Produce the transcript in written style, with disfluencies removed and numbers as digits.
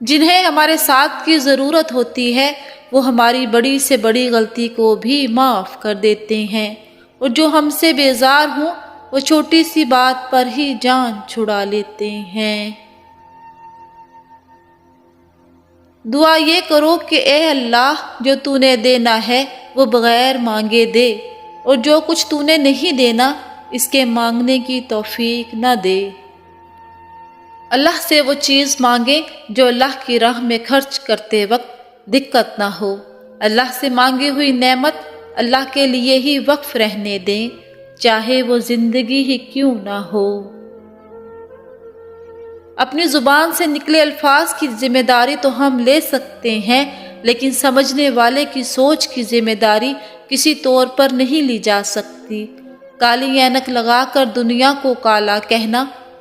جنہیں ہمارے ساتھ کی ضرورت ہوتی ہے وہ ہماری بڑی سے بڑی غلطی کو بھی معاف کر دیتے ہیں، اور جو ہم سے بیزار ہوں وہ چھوٹی سی بات پر ہی جان چھڑا لیتے ہیں۔ دعا یہ کرو کہ اے اللہ، جو تو نے دینا ہے وہ بغیر مانگے دے، اور جو کچھ تو نے نہیں دینا اس کے مانگنے کی توفیق نہ دے۔ اللہ سے وہ چیز مانگیں جو اللہ کی راہ میں خرچ کرتے وقت دقت نہ ہو۔ اللہ سے مانگی ہوئی نعمت اللہ کے لیے ہی وقف رہنے دیں، چاہے وہ زندگی ہی کیوں نہ ہو۔ اپنی زبان سے نکلے الفاظ کی ذمہ داری تو ہم لے سکتے ہیں، لیکن سمجھنے والے کی سوچ کی ذمہ داری کسی طور پر نہیں لی جا سکتی۔ کالی اینک لگا کر دنیا کو کالا کہنا